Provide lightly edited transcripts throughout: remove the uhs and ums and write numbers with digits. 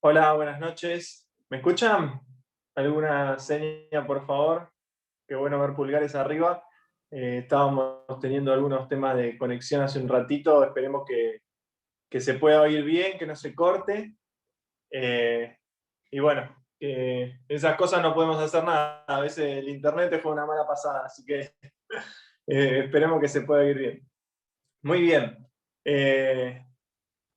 Hola, buenas noches. ¿Me escuchan? ¿Alguna seña, por favor? Qué bueno ver pulgares arriba. Estábamos teniendo algunos temas de conexión hace un ratito. Esperemos que se pueda oír bien, que no se corte. Eh, y bueno, esas cosas no podemos hacer nada. A veces el internet te juega una mala pasada, así que esperemos que se pueda oír bien. Muy bien.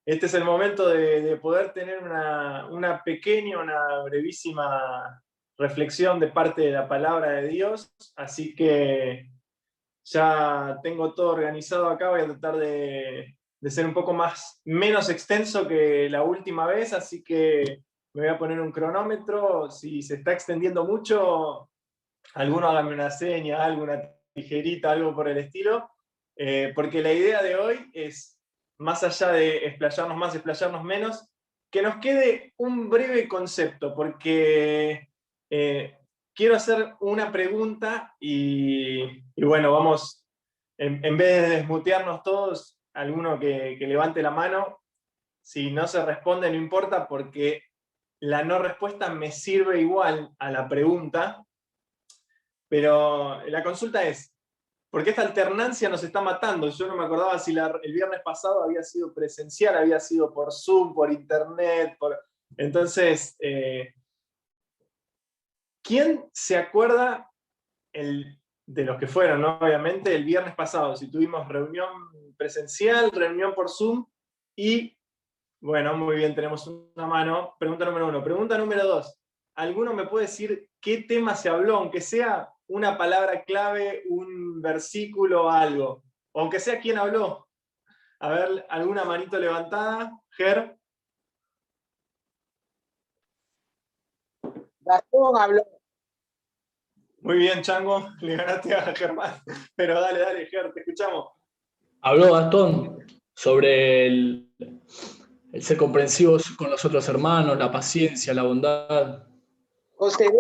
Este es el momento de poder tener una pequeña, una brevísima reflexión de parte de la palabra de Dios. Así que ya tengo todo organizado acá. Voy a tratar de ser un poco menos extenso que la última vez, así que me voy a poner un cronómetro. Si se está extendiendo mucho, alguno hágame una seña, alguna tijerita, algo por el estilo, porque la idea de hoy es, más allá de explayarnos más, explayarnos menos, que nos quede un breve concepto, porque quiero hacer una pregunta y bueno, vamos, en vez de desmutearnos todos, alguno que levante la mano. Si no se responde, no importa, porque la no respuesta me sirve igual a la pregunta. Pero la consulta es, ¿por qué esta alternancia nos está matando? Yo no me acordaba si el viernes pasado había sido presencial, había sido por Zoom, por internet. Entonces, ¿quién se acuerda de los que fueron, ¿no? Obviamente, el viernes pasado, si tuvimos reunión presencial, reunión por Zoom y, bueno, muy bien, tenemos una mano. Pregunta número uno. Pregunta número dos. ¿Alguno me puede decir qué tema se habló, aunque sea una palabra clave, un versículo, algo? O aunque sea quién habló. A ver, alguna manito levantada. Ger. Gastón habló. Muy bien, Chango. Le ganaste a Germán. Pero dale, dale, Ger, te escuchamos. Habló Gastón sobre el ser comprensivos con los otros hermanos, la paciencia, la bondad. José,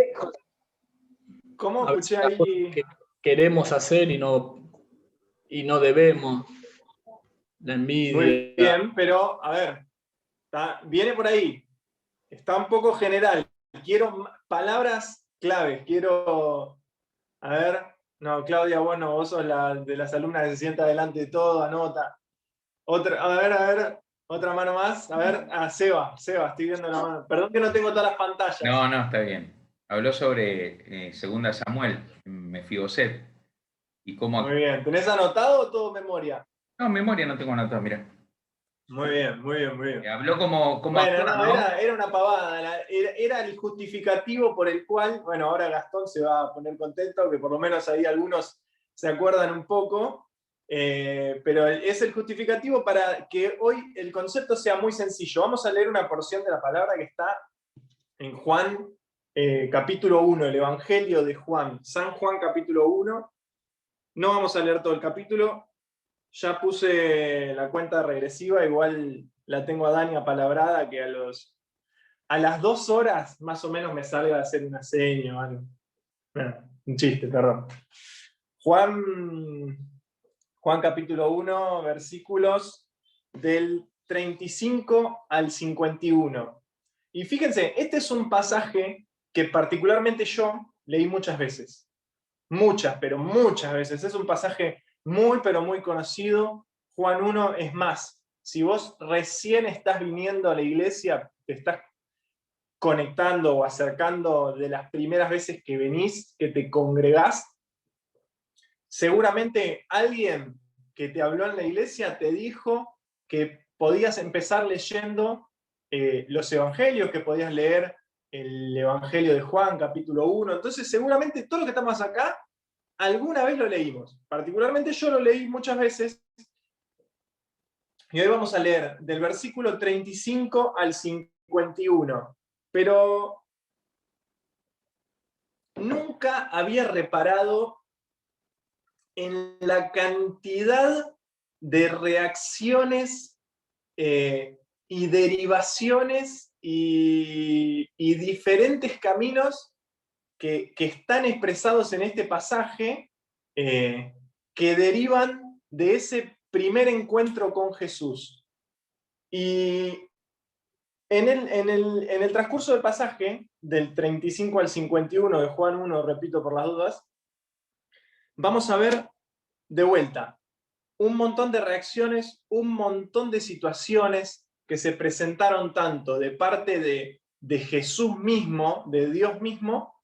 ¿Cómo A veces escuché las cosas ahí? que queremos hacer y no debemos. La Muy envidia. bien, pero a ver, viene por ahí. Está un poco general. Quiero palabras claves. Quiero. A ver. No, Claudia, bueno, vos sos de las alumnas que se sienta delante de todo, anota. Otra, a ver, otra mano más. A ver, Seba, estoy viendo la mano. Perdón que no tengo todas las pantallas. No, está bien. Habló sobre Segunda Samuel, Mefiboset, y Muy cómo... bien. ¿Tenés anotado o todo memoria? No, memoria no tengo anotado, mira. Muy bien, muy bien, muy bien. Habló cómo Bueno, actuar, no, ¿no? era una pavada. Era el justificativo por el cual, bueno, ahora Gastón se va a poner contento, que por lo menos ahí algunos se acuerdan un poco, pero es el justificativo para que hoy el concepto sea muy sencillo. Vamos a leer una porción de la palabra que está en Juan, capítulo 1, el Evangelio de Juan, San Juan capítulo 1. No vamos a leer todo el capítulo. Ya puse la cuenta regresiva, igual la tengo a Dani apalabrada, que a las 2 horas más o menos me salga a hacer una seña o algo. Bueno, un chiste, perdón. Juan, Juan capítulo 1, versículos del 35 al 51. Y fíjense, este es un pasaje que particularmente yo leí muchas veces. Muchas, pero muchas veces. Es un pasaje muy, pero muy conocido. Juan 1 es más. Si vos recién estás viniendo a la iglesia, te estás conectando o acercando de las primeras veces que venís, que te congregás, seguramente alguien que te habló en la iglesia te dijo que podías empezar leyendo los evangelios, que podías leer el Evangelio de Juan, capítulo 1. Entonces, seguramente todos los que estamos acá, alguna vez lo leímos. Particularmente yo lo leí muchas veces. Y hoy vamos a leer del versículo 35 al 51. Pero nunca había reparado en la cantidad de reacciones y derivaciones y diferentes caminos que están expresados en este pasaje, que derivan de ese primer encuentro con Jesús. Y En el transcurso del pasaje, del 35 al 51 de Juan 1, repito por las dudas, vamos a ver de vuelta un montón de reacciones, un montón de situaciones que se presentaron tanto de parte de Jesús mismo, de Dios mismo,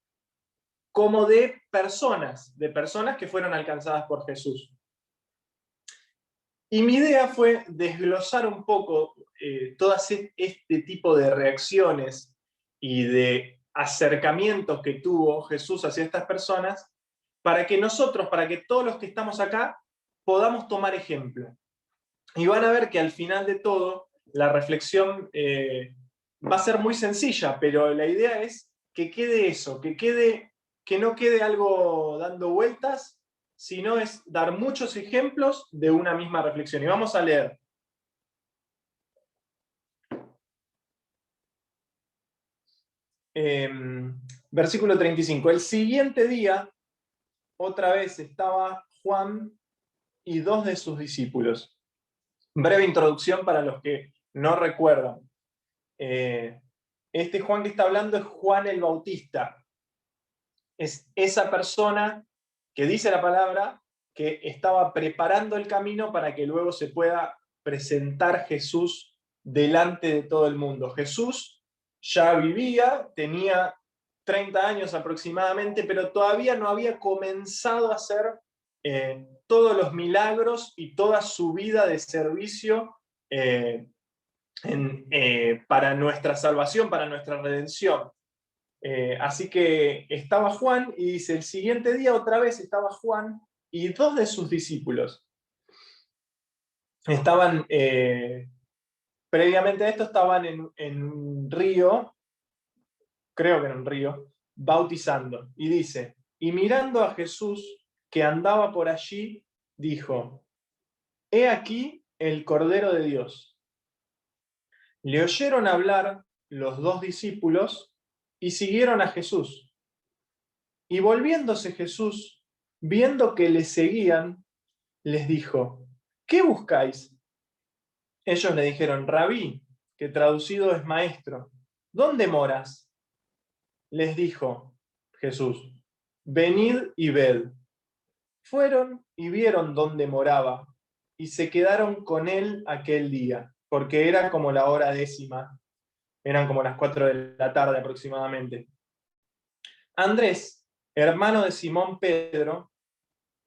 como de personas que fueron alcanzadas por Jesús. Y mi idea fue desglosar un poco todas este tipo de reacciones y de acercamientos que tuvo Jesús hacia estas personas, para que nosotros, para que todos los que estamos acá, podamos tomar ejemplo. Y van a ver que al final de todo, la reflexión va a ser muy sencilla, pero la idea es que quede eso, que no quede algo dando vueltas, sino es dar muchos ejemplos de una misma reflexión. Y vamos a leer. Versículo 35. El siguiente día, otra vez estaba Juan y 2 de sus discípulos. Breve introducción para los que no recuerdan. Este Juan que está hablando es Juan el Bautista. Es esa persona que dice la palabra que estaba preparando el camino para que luego se pueda presentar Jesús delante de todo el mundo. Jesús ya vivía, tenía 30 años aproximadamente, pero todavía no había comenzado a hacer todos los milagros y toda su vida de servicio para nuestra salvación, para nuestra redención. Así que estaba Juan, y dice, el siguiente día otra vez estaba Juan y 2 de sus discípulos. Estaban, previamente a esto, estaban en un río, creo que en un río, bautizando. Y dice, y mirando a Jesús que andaba por allí, dijo, he aquí el Cordero de Dios. Le oyeron hablar los 2 discípulos y siguieron a Jesús. Y volviéndose Jesús, viendo que le seguían, les dijo, ¿qué buscáis? Ellos le dijeron, Rabí, que traducido es maestro, ¿dónde moras? Les dijo Jesús, venid y ved. Fueron y vieron dónde moraba, y se quedaron con él aquel día, porque era como la hora 10:00, eran como las 4 de la tarde aproximadamente. Andrés, hermano de Simón Pedro,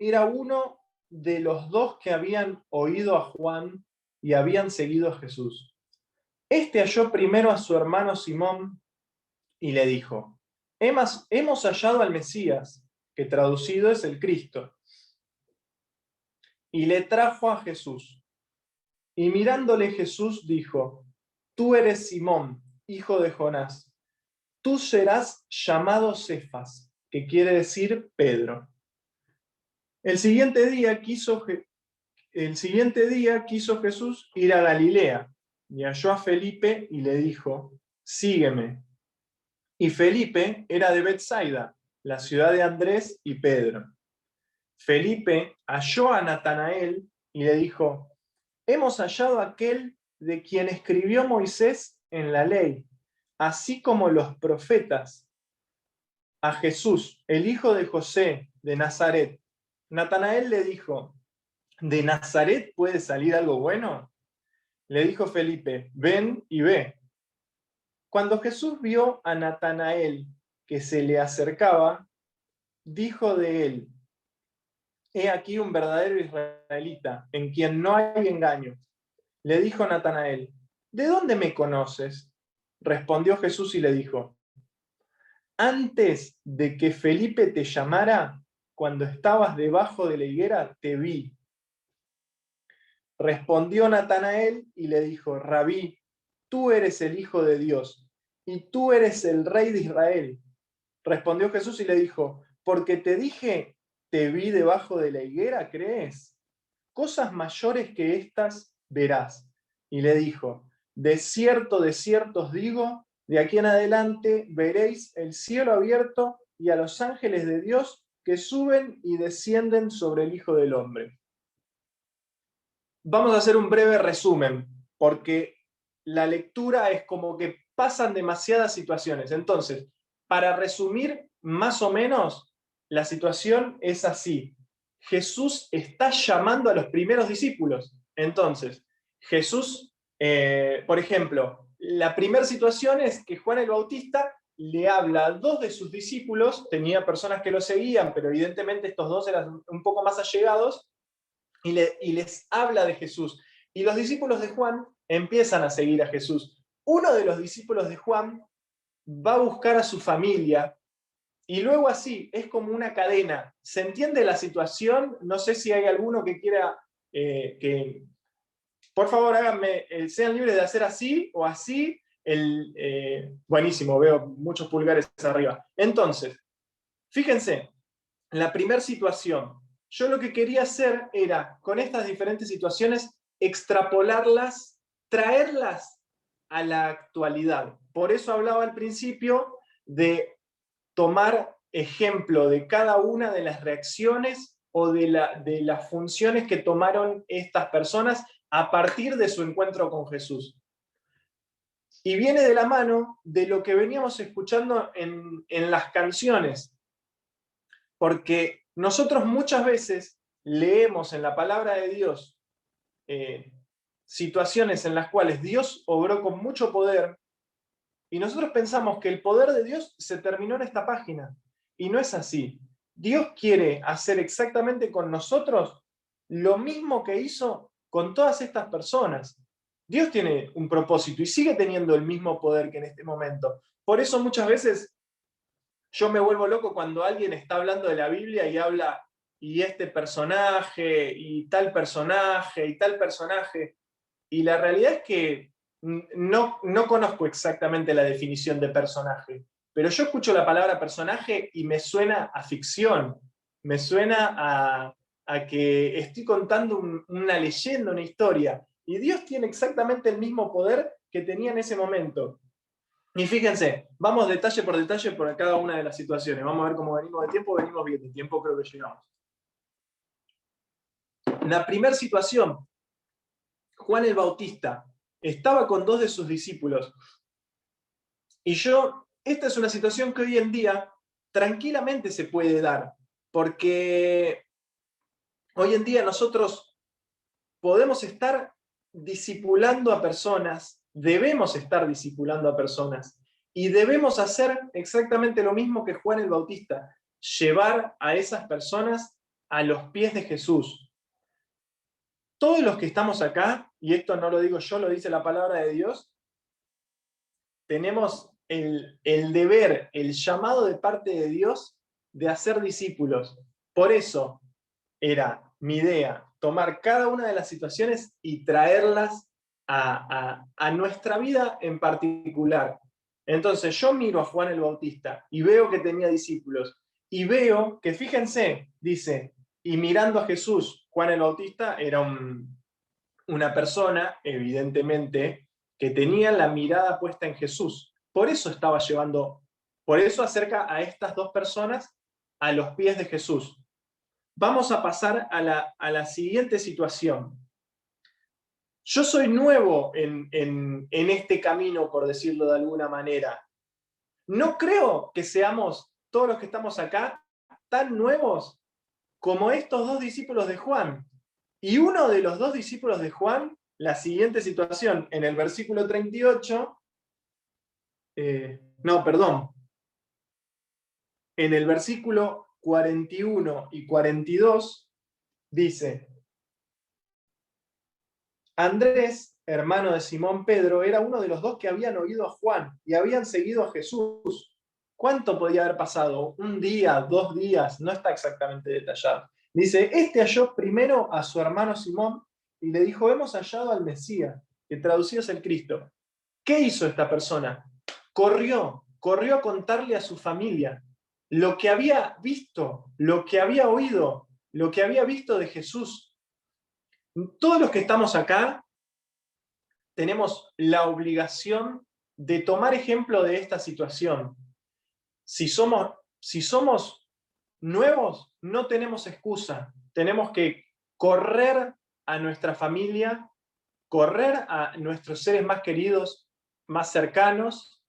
era uno de los 2 que habían oído a Juan y habían seguido a Jesús. Este halló primero a su hermano Simón y le dijo, hemos hallado al Mesías, que traducido es el Cristo. Y le trajo a Jesús. Y mirándole Jesús dijo, tú eres Simón, hijo de Jonás. Tú serás llamado Cefas, que quiere decir Pedro. El siguiente día quiso Jesús ir a Galilea, y halló a Felipe y le dijo, sígueme. Y Felipe era de Betsaida, la ciudad de Andrés y Pedro. Felipe halló a Natanael y le dijo, hemos hallado a aquel de quien escribió Moisés en la ley, así como los profetas, a Jesús, el hijo de José, de Nazaret. Natanael le dijo, ¿de Nazaret puede salir algo bueno? Le dijo Felipe, ven y ve. Cuando Jesús vio a Natanael que se le acercaba, dijo de él, he aquí un verdadero israelita, en quien no hay engaño. Le dijo Natanael, ¿de dónde me conoces? Respondió Jesús y le dijo, antes de que Felipe te llamara, cuando estabas debajo de la higuera, te vi. Respondió Natanael y le dijo, Rabí, tú eres el Hijo de Dios, y tú eres el Rey de Israel. Respondió Jesús y le dijo, porque te dije, te vi debajo de la higuera, ¿crees? Cosas mayores que estas verás. Y le dijo, de cierto os digo, de aquí en adelante veréis el cielo abierto y a los ángeles de Dios que suben y descienden sobre el Hijo del Hombre. Vamos a hacer un breve resumen, porque la lectura es como que pasan demasiadas situaciones. Entonces, para resumir más o menos, la situación es así. Jesús está llamando a los primeros discípulos. Entonces, Jesús, por ejemplo, la primera situación es que Juan el Bautista le habla a 2 de sus discípulos, tenía personas que lo seguían, pero evidentemente estos 2 eran un poco más allegados, y les habla de Jesús. Y los discípulos de Juan empiezan a seguir a Jesús. Uno de los discípulos de Juan va a buscar a su familia, y luego así, es como una cadena. ¿Se entiende la situación? No sé si hay alguno que quiera que... Por favor, háganme, sean libres de hacer así o así. Buenísimo, veo muchos pulgares arriba. Entonces, fíjense, la primera situación. Yo lo que quería hacer era, con estas diferentes situaciones, extrapolarlas, traerlas a la actualidad. Por eso hablaba al principio de tomar ejemplo de cada una de las reacciones o de las funciones que tomaron estas personas a partir de su encuentro con Jesús. Y viene de la mano de lo que veníamos escuchando en las canciones, porque nosotros muchas veces leemos en la palabra de Dios situaciones en las cuales Dios obró con mucho poder, y nosotros pensamos que el poder de Dios se terminó en esta página, y no es así. Dios quiere hacer exactamente con nosotros lo mismo que hizo con todas estas personas. Dios tiene un propósito y sigue teniendo el mismo poder que en este momento. Por eso muchas veces yo me vuelvo loco cuando alguien está hablando de la Biblia y habla, y este personaje, y tal personaje, y tal personaje. Y la realidad es que no conozco exactamente la definición de personaje, pero yo escucho la palabra personaje y me suena a ficción, me suena a que estoy contando una leyenda, una historia. Y Dios tiene exactamente el mismo poder que tenía en ese momento. Y fíjense, vamos detalle por detalle por cada una de las situaciones. Vamos a ver cómo venimos de tiempo. Venimos bien de tiempo, creo que llegamos. La primera situación, Juan el Bautista estaba con 2 de sus discípulos. Y esta es una situación que hoy en día tranquilamente se puede dar, porque hoy en día nosotros podemos estar discipulando a personas, debemos estar discipulando a personas, y debemos hacer exactamente lo mismo que Juan el Bautista, llevar a esas personas a los pies de Jesús. Todos los que estamos acá, y esto no lo digo yo, lo dice la palabra de Dios, tenemos el deber, el llamado de parte de Dios de hacer discípulos. Por eso era mi idea, tomar cada una de las situaciones y traerlas a nuestra vida en particular. Entonces yo miro a Juan el Bautista y veo que tenía discípulos, y veo que, fíjense, dice, y mirando a Jesús, Juan el Bautista era una persona, evidentemente, que tenía la mirada puesta en Jesús. Por eso estaba llevando, por eso acerca a estas 2 personas a los pies de Jesús. Vamos a pasar a la siguiente situación. Yo soy nuevo en este camino, por decirlo de alguna manera. No creo que seamos, todos los que estamos acá, tan nuevos como estos 2 discípulos de Juan. Y uno de los 2 discípulos de Juan, la siguiente situación, en el versículo 38, en el versículo 41 y 42, dice: Andrés, hermano de Simón Pedro, era uno de los 2 que habían oído a Juan y habían seguido a Jesús. ¿Cuánto podía haber pasado? ¿1 día, 2 días? No está exactamente detallado. Dice, este halló primero a su hermano Simón y le dijo, hemos hallado al Mesías, que traducido es el Cristo. ¿Qué hizo esta persona? Corrió a contarle a su familia lo que había visto, lo que había oído, lo que había visto de Jesús. Todos los que estamos acá tenemos la obligación de tomar ejemplo de esta situación. Si somos nuevos, no tenemos excusa. Tenemos que correr a nuestra familia correr a nuestros seres más queridos, más cercanos,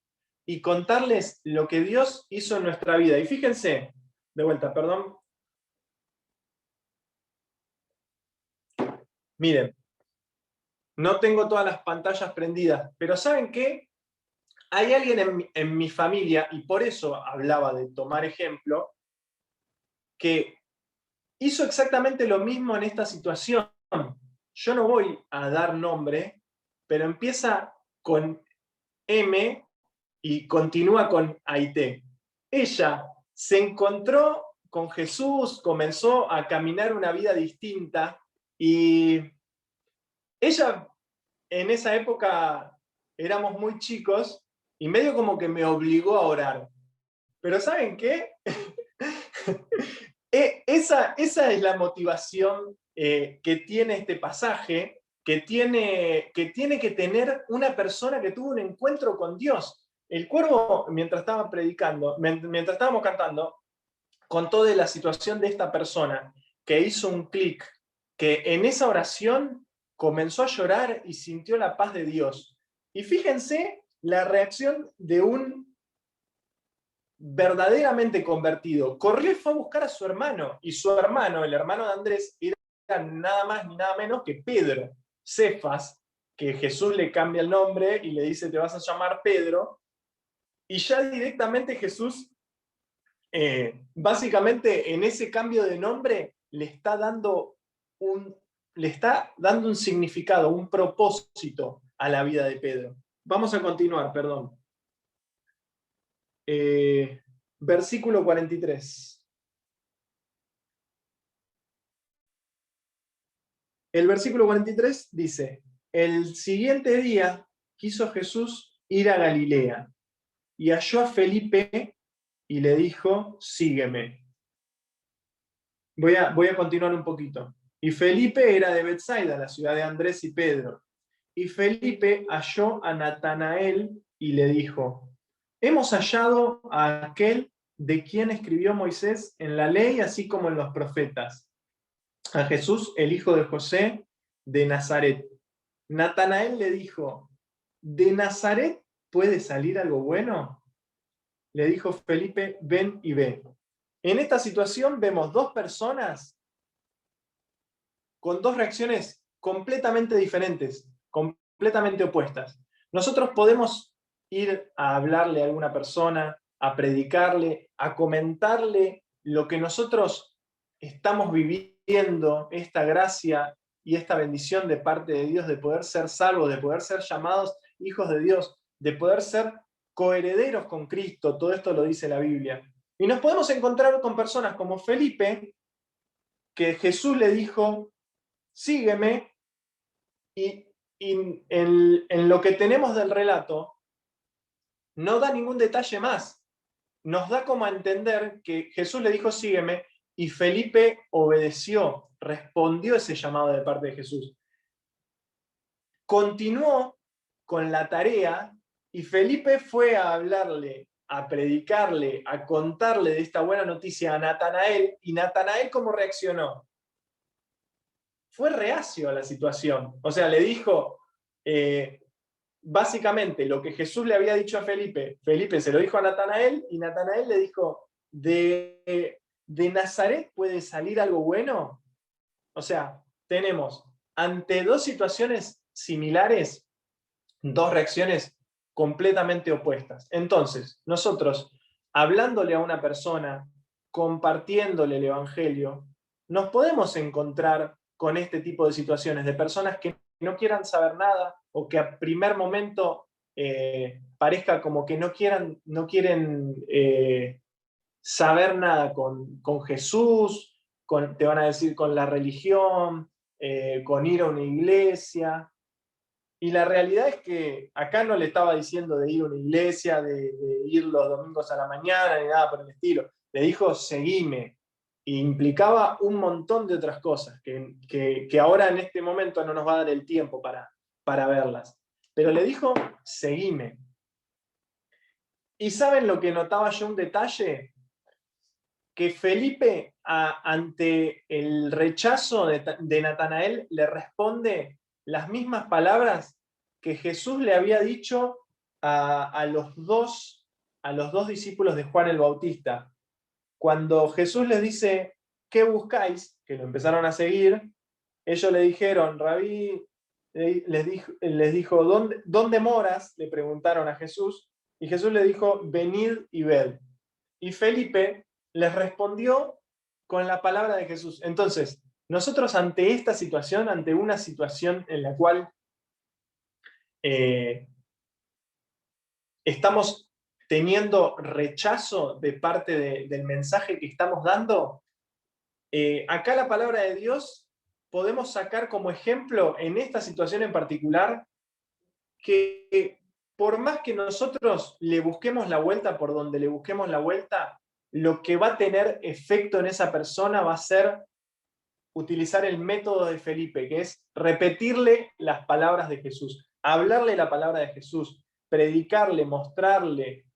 y contarles lo que Dios hizo en nuestra vida. Y fíjense, de vuelta, perdón. Miren, no tengo todas las pantallas prendidas, pero ¿saben qué? Hay alguien en mi familia, y por eso hablaba de tomar ejemplo, que hizo exactamente lo mismo en esta situación. Yo no voy a dar nombre, pero empieza con M y continúa con AIT. Ella se encontró con Jesús, comenzó a caminar una vida distinta, y ella en esa época éramos muy chicos y medio como que me obligó a orar. Pero ¿saben qué? Esa es la motivación que tiene este pasaje, que tiene que tener una persona que tuvo un encuentro con Dios. El cuervo, mientras estaba predicando, mientras estábamos cantando, contó de la situación de esta persona que hizo un clic, que en esa oración comenzó a llorar y sintió la paz de Dios. Y fíjense la reacción de un verdaderamente convertido. Corrió y fue a buscar a su hermano, y su hermano, el hermano de Andrés, era nada más ni nada menos que Pedro, Cefas, que Jesús le cambia el nombre y le dice: te vas a llamar Pedro, y ya directamente Jesús, básicamente en ese cambio de nombre, le está dando un significado, un propósito a la vida de Pedro. Vamos a continuar, perdón. Versículo 43. El versículo 43 dice: el siguiente día quiso Jesús ir a Galilea, y halló a Felipe y le dijo: sígueme. Voy a continuar un poquito. Y Felipe era de Betsaida, la ciudad de Andrés y Pedro. Y Felipe halló a Natanael y le dijo: hemos hallado a aquel de quien escribió Moisés en la ley, así como en los profetas, a Jesús, el hijo de José, de Nazaret. Natanael le dijo: ¿de Nazaret puede salir algo bueno? Le dijo Felipe: ven y ve. En esta situación vemos dos personas con dos reacciones completamente diferentes, completamente opuestas. Nosotros podemos ir a hablarle a alguna persona, a predicarle, a comentarle lo que nosotros estamos viviendo, esta gracia y esta bendición de parte de Dios de poder ser salvos, de poder ser llamados hijos de Dios, de poder ser coherederos con Cristo. Todo esto lo dice la Biblia. Y nos podemos encontrar con personas como Felipe, que Jesús le dijo: sígueme, y en lo que tenemos del relato no da ningún detalle más. Nos da como a entender que Jesús le dijo: sígueme, y Felipe obedeció, respondió ese llamado de parte de Jesús. Continuó con la tarea, y Felipe fue a hablarle, a predicarle, a contarle de esta buena noticia a Natanael. ¿Y Natanael cómo reaccionó? Fue reacio a la situación. O sea, le dijo, básicamente lo que Jesús le había dicho a Felipe, Felipe se lo dijo a Natanael, y Natanael le dijo: ¿de Nazaret puede salir algo bueno? O sea, tenemos ante dos situaciones similares, dos reacciones completamente opuestas. Entonces, nosotros, hablándole a una persona, compartiéndole el Evangelio, nos podemos encontrar con este tipo de situaciones, de personas que no quieran saber nada, o que a primer momento parezca como que no quieren saber nada con Jesús, te van a decir con la religión, con ir a una iglesia. Y la realidad es que acá no le estaba diciendo de ir a una iglesia, de ir los domingos a la mañana, ni nada por el estilo. Le dijo: seguime. Y implicaba un montón de otras cosas que ahora en este momento no nos va a dar el tiempo para verlas. Pero le dijo: seguime. ¿Y saben lo que notaba yo, un detalle? Que Felipe, ante el rechazo de Natanael, le responde las mismas palabras que Jesús le había dicho a los dos discípulos de Juan el Bautista. Cuando Jesús les dice, ¿qué buscáis? Que lo empezaron a seguir, ellos le dijeron, Rabí, les dijo, ¿dónde moras? Le preguntaron a Jesús, y Jesús le dijo, venid y ved. Y Felipe les respondió con la palabra de Jesús. Entonces, nosotros ante esta situación, ante una situación en la cual estamos teniendo rechazo de parte del mensaje que estamos dando, acá la palabra de Dios podemos sacar como ejemplo en esta situación en particular que por más que nosotros le busquemos la vuelta por donde le busquemos la vuelta, lo que va a tener efecto en esa persona va a ser utilizar el método de Felipe, que es repetirle las palabras de Jesús, hablarle la palabra de Jesús, predicarle, mostrarle,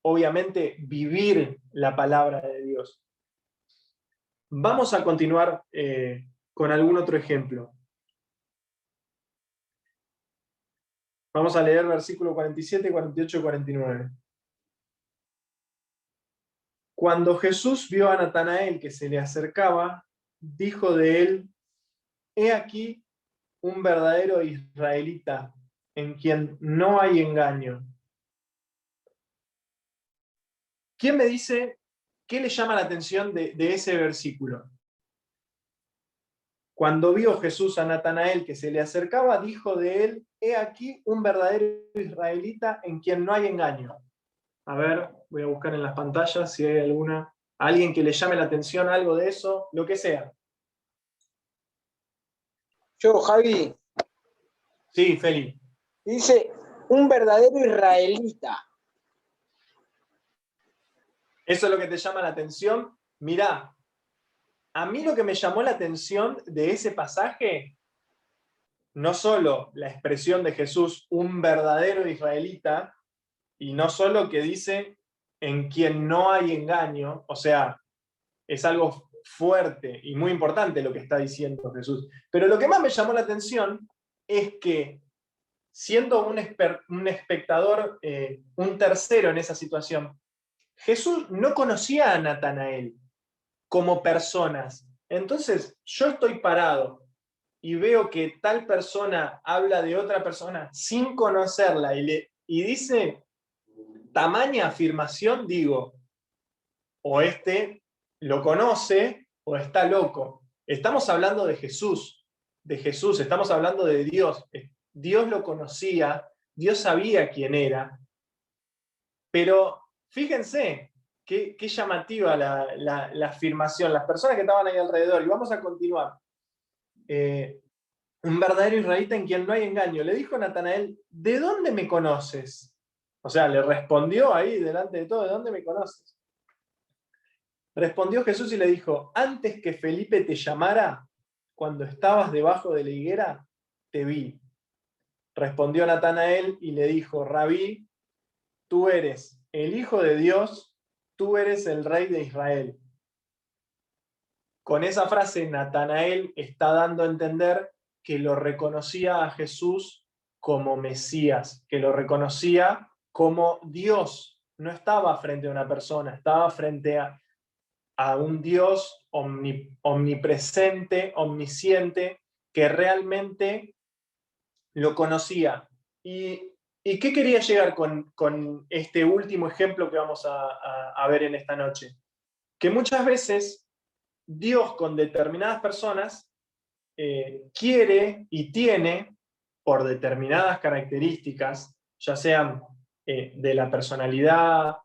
obviamente vivir la palabra de Dios. Vamos a continuar con algún otro ejemplo. Vamos a leer versículo 47, 48 y 49. Cuando Jesús vio a Natanael que se le acercaba, dijo de él, he aquí un verdadero israelita, en quien no hay engaño. ¿Quién me dice qué le llama la atención de ese versículo? Cuando vio Jesús a Natanael que se le acercaba, dijo de él, he aquí un verdadero israelita en quien no hay engaño. A ver, voy a buscar en las pantallas si hay alguien que le llame la atención algo de eso, lo que sea. Yo, Javi, Sí, Feli. dice un verdadero israelita. ¿Eso es lo que te llama la atención? Mirá, a mí lo que me llamó la atención de ese pasaje, no solo la expresión de Jesús, un verdadero israelita, y no solo que dice en quien no hay engaño, o sea, es algo fuerte y muy importante lo que está diciendo Jesús. Pero lo que más me llamó la atención es que, siendo un espectador, un tercero en esa situación, Jesús no conocía a Natanael como personas. Entonces, yo estoy parado y veo que tal persona habla de otra persona sin conocerla y dice tamaña afirmación, digo, o este lo conoce o está loco. Estamos hablando de Jesús, estamos hablando de Dios. Dios lo conocía, Dios sabía quién era, pero fíjense qué llamativa la afirmación, las personas que estaban ahí alrededor, y vamos a continuar. Un verdadero israelita en quien no hay engaño. Le dijo Natanael, ¿de dónde me conoces? O sea, le respondió ahí delante de todo, ¿de dónde me conoces? Respondió Jesús y le dijo, antes que Felipe te llamara, cuando estabas debajo de la higuera, te vi. Respondió Natanael y le dijo, Rabí, tú eres el Hijo de Dios, tú eres el Rey de Israel. Con esa frase, Natanael está dando a entender que lo reconocía a Jesús como Mesías, que lo reconocía como Dios. No estaba frente a una persona, estaba frente a un Dios omnipresente, omnisciente, que realmente lo conocía. ¿Y qué quería llegar con este último ejemplo que vamos a ver en esta noche? Que muchas veces Dios con determinadas personas quiere y tiene, por determinadas características, ya sean de la personalidad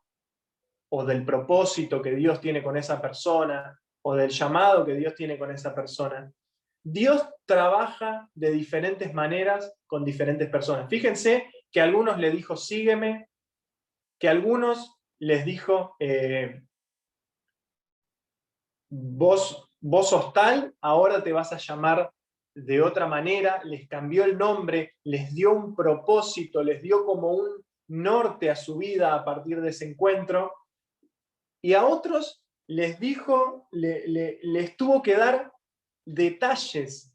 o del propósito que Dios tiene con esa persona, o del llamado que Dios tiene con esa persona. Dios trabaja de diferentes maneras con diferentes personas. Fíjense que a algunos les dijo, sígueme, que a algunos les dijo, vos sos tal, ahora te vas a llamar de otra manera, les cambió el nombre, les dio un propósito, les dio como un norte a su vida a partir de ese encuentro, y a otros les dijo, les tuvo que dar detalles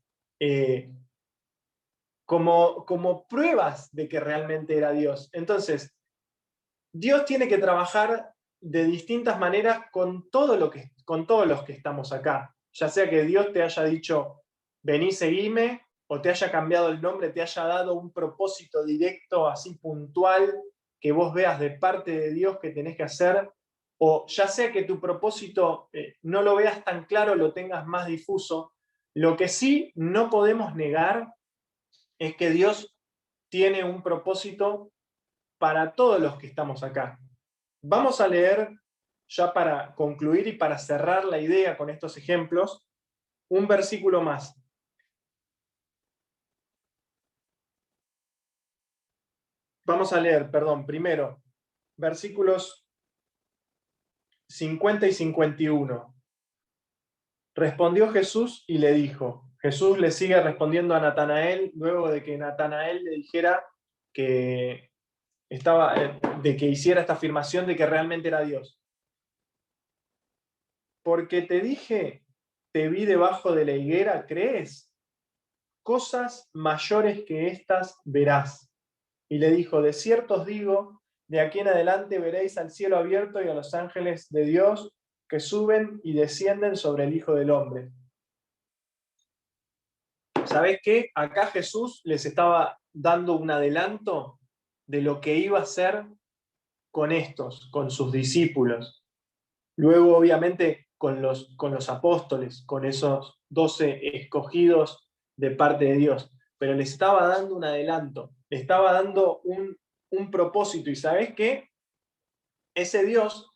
como pruebas de que realmente era Dios. Entonces, Dios tiene que trabajar de distintas maneras con todos los que estamos acá. Ya sea que Dios te haya dicho, vení, seguime, o te haya cambiado el nombre, te haya dado un propósito directo, así puntual, que vos veas de parte de Dios que tenés que hacer, o ya sea que tu propósito no lo veas tan claro, lo tengas más difuso. Lo que sí no podemos negar es que Dios tiene un propósito para todos los que estamos acá. Vamos a leer, ya para concluir y para cerrar la idea con estos ejemplos, un versículo más. Vamos a leer, primero, versículos 50 y 51. Respondió Jesús y le dijo. Jesús le sigue respondiendo a Natanael, luego de que Natanael le dijera que de que hiciera esta afirmación de que realmente era Dios. Porque te dije, te vi debajo de la higuera, ¿crees? Cosas mayores que estas verás. Y le dijo, de cierto os digo, de aquí en adelante veréis al cielo abierto y a los ángeles de Dios que suben y descienden sobre el Hijo del Hombre. ¿Sabés qué? Acá Jesús les estaba dando un adelanto de lo que iba a hacer con sus discípulos. Luego, obviamente, con los apóstoles, con esos 12 escogidos de parte de Dios. Pero les estaba dando un adelanto, les estaba dando un propósito. ¿Y sabés qué? Ese Dios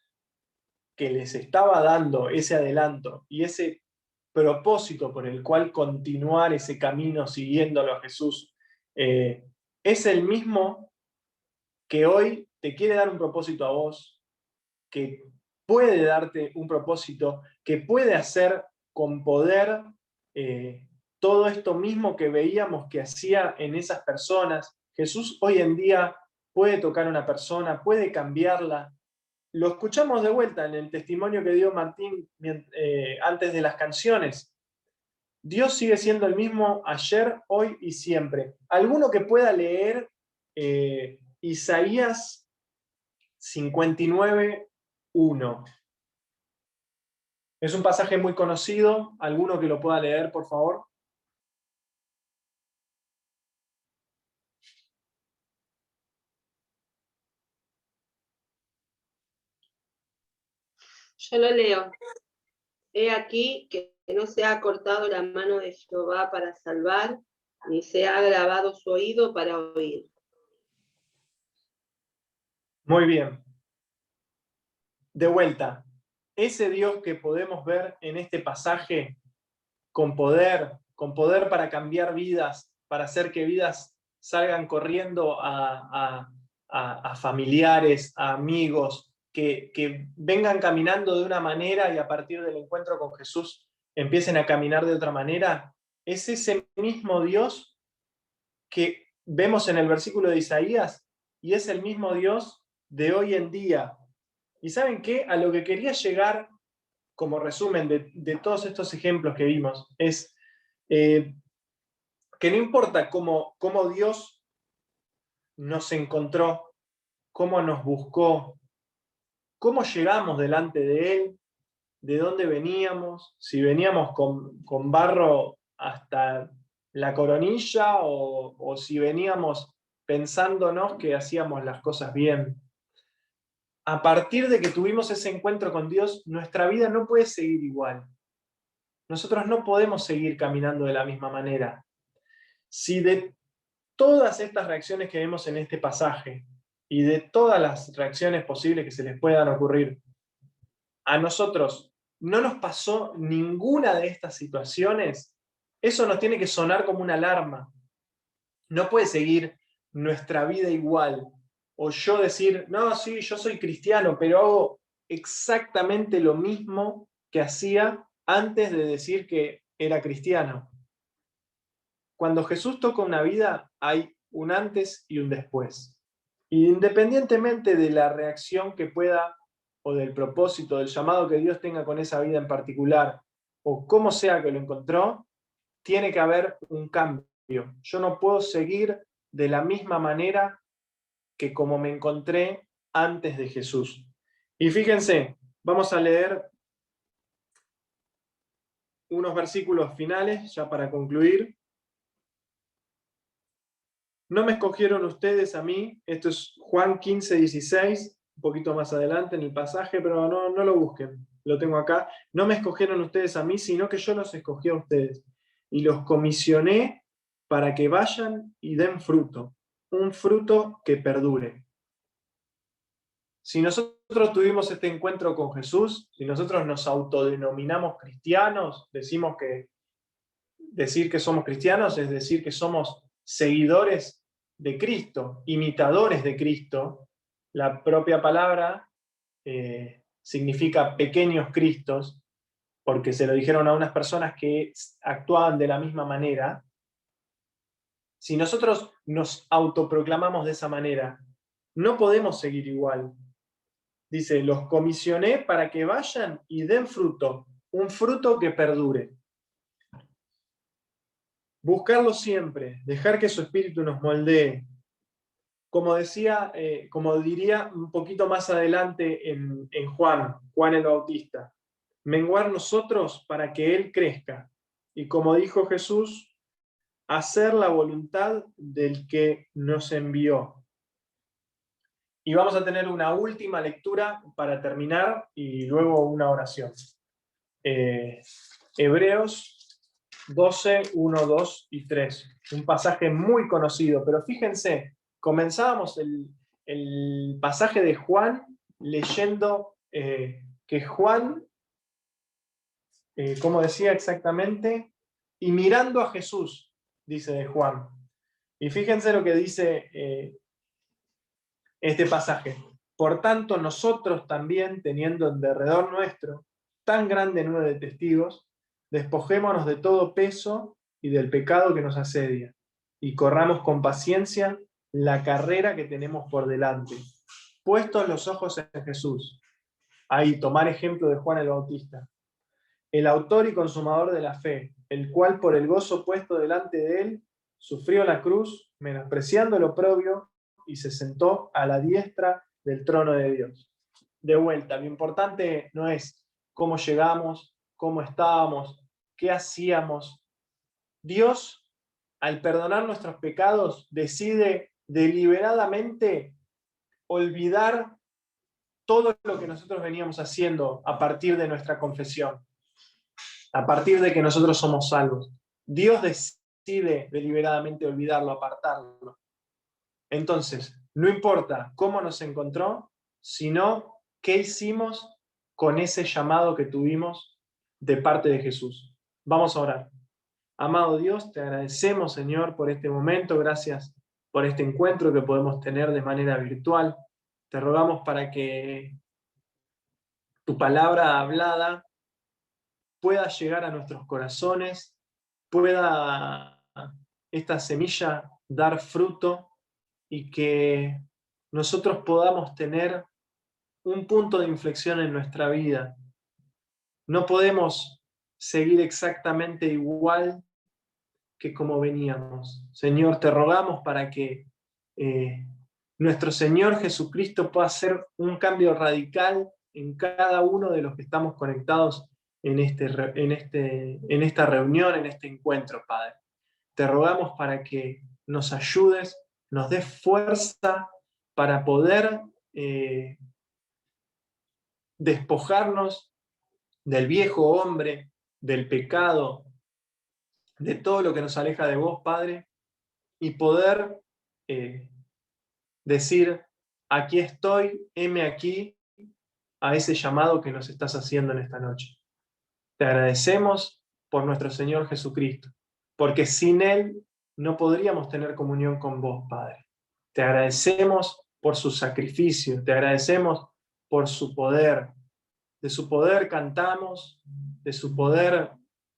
que les estaba dando ese adelanto y ese propósito por el cual continuar ese camino siguiéndolo a Jesús, es el mismo que hoy te quiere dar un propósito a vos, que puede darte un propósito, que puede hacer con poder todo esto mismo que veíamos que hacía en esas personas. Jesús hoy en día puede tocar a una persona, puede cambiarla. Lo escuchamos de vuelta en el testimonio que dio Martín antes de las canciones. Dios sigue siendo el mismo ayer, hoy y siempre. ¿Alguno que pueda leer Isaías 59:1? Es un pasaje muy conocido. ¿Alguno que lo pueda leer, por favor? Yo lo leo. He aquí que no se ha cortado la mano de Jehová para salvar, ni se ha agravado su oído para oír. Muy bien. De vuelta, ese Dios que podemos ver en este pasaje con poder para cambiar vidas, para hacer que vidas salgan corriendo a familiares, a amigos, que vengan caminando de una manera y a partir del encuentro con Jesús empiecen a caminar de otra manera. Es ese mismo Dios que vemos en el versículo de Isaías y es el mismo Dios de hoy en día. ¿Y saben qué? A lo que quería llegar como resumen de todos estos ejemplos que vimos es que no importa cómo Dios nos encontró, cómo nos buscó, cómo llegamos delante de Él, de dónde veníamos, si veníamos con barro hasta la coronilla o si veníamos pensándonos que hacíamos las cosas bien. A partir de que tuvimos ese encuentro con Dios, nuestra vida no puede seguir igual. Nosotros no podemos seguir caminando de la misma manera. Si de todas estas reacciones que vemos en este pasaje y de todas las reacciones posibles que se les puedan ocurrir, a nosotros no nos pasó ninguna de estas situaciones, eso nos tiene que sonar como una alarma. No puede seguir nuestra vida igual. O yo decir, no, sí, yo soy cristiano, pero hago exactamente lo mismo que hacía antes de decir que era cristiano. Cuando Jesús toca una vida, hay un antes y un después. Y independientemente de la reacción que pueda, o del propósito, del llamado que Dios tenga con esa vida en particular, o cómo sea que lo encontró, tiene que haber un cambio. Yo no puedo seguir de la misma manera que como me encontré antes de Jesús. Y fíjense, vamos a leer unos versículos finales, ya para concluir. No me escogieron ustedes a mí, esto es Juan 15, 16, un poquito más adelante en el pasaje, pero no lo busquen, lo tengo acá. No me escogieron ustedes a mí, sino que yo los escogí a ustedes y los comisioné para que vayan y den fruto, un fruto que perdure. Si nosotros tuvimos este encuentro con Jesús, si nosotros nos autodenominamos cristianos, decimos que decir que somos cristianos es decir que somos seguidores de Cristo, imitadores de Cristo. La propia palabra significa pequeños Cristos, porque se lo dijeron a unas personas que actuaban de la misma manera. Si nosotros nos autoproclamamos de esa manera, no podemos seguir igual. Dice, los comisioné para que vayan y den fruto, un fruto que perdure. Buscarlo siempre, dejar que su espíritu nos moldee. Como decía, como diría un poquito más adelante en Juan el Bautista, menguar nosotros para que Él crezca. Y como dijo Jesús, hacer la voluntad del que nos envió. Y vamos a tener una última lectura para terminar y luego una oración. Hebreos 12, 1, 2 y 3. Un pasaje muy conocido, pero fíjense, comenzábamos el pasaje de Juan leyendo que Juan, ¿cómo decía exactamente? Y mirando a Jesús, dice de Juan. Y fíjense lo que dice este pasaje. Por tanto, nosotros también, teniendo en derredor nuestro tan grande nube de testigos, despojémonos de todo peso y del pecado que nos asedia, y corramos con paciencia la carrera que tenemos por delante, puestos los ojos en Jesús. Ahí, tomar ejemplo de Juan el Bautista, el autor y consumador de la fe, el cual por el gozo puesto delante de él, sufrió la cruz, menospreciando el oprobio, y se sentó a la diestra del trono de Dios. De vuelta, lo importante no es cómo llegamos, cómo estábamos, qué hacíamos. Dios, al perdonar nuestros pecados, decide deliberadamente olvidar todo lo que nosotros veníamos haciendo a partir de nuestra confesión, a partir de que nosotros somos salvos. Dios decide deliberadamente olvidarlo, apartarlo. Entonces, no importa cómo nos encontró, sino qué hicimos con ese llamado que tuvimos de parte de Jesús. Vamos a orar. Amado Dios, te agradecemos, Señor, por este momento. Gracias por este encuentro que podemos tener de manera virtual. Te rogamos para que tu palabra hablada pueda llegar a nuestros corazones, pueda esta semilla dar fruto y que nosotros podamos tener un punto de inflexión en nuestra vida. No podemos seguir exactamente igual que como veníamos. Señor, te rogamos para que nuestro Señor Jesucristo pueda hacer un cambio radical en cada uno de los que estamos conectados en esta reunión, en este encuentro, Padre. Te rogamos para que nos ayudes, nos des fuerza para poder despojarnos del viejo hombre, del pecado, de todo lo que nos aleja de vos, Padre, y poder decir, aquí estoy, heme aquí, a ese llamado que nos estás haciendo en esta noche. Te agradecemos por nuestro Señor Jesucristo, porque sin Él no podríamos tener comunión con vos, Padre. Te agradecemos por su sacrificio, te agradecemos por su poder. De su poder cantamos, de su poder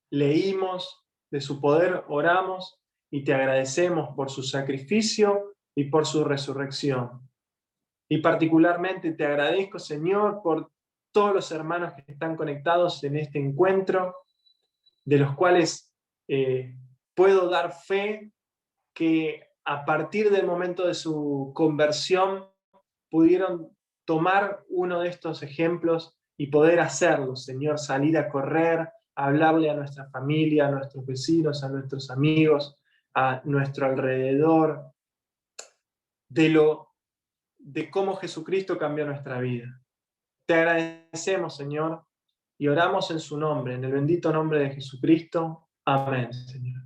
leímos, de su poder oramos, y te agradecemos por su sacrificio y por su resurrección. Y particularmente te agradezco, Señor, por todos los hermanos que están conectados en este encuentro, de los cuales puedo dar fe que a partir del momento de su conversión pudieron tomar uno de estos ejemplos y poder hacerlo, Señor, salir a correr, a hablarle a nuestra familia, a nuestros vecinos, a nuestros amigos, a nuestro alrededor, de cómo Jesucristo cambió nuestra vida. Te agradecemos, Señor, y oramos en su nombre, en el bendito nombre de Jesucristo. Amén, Señor.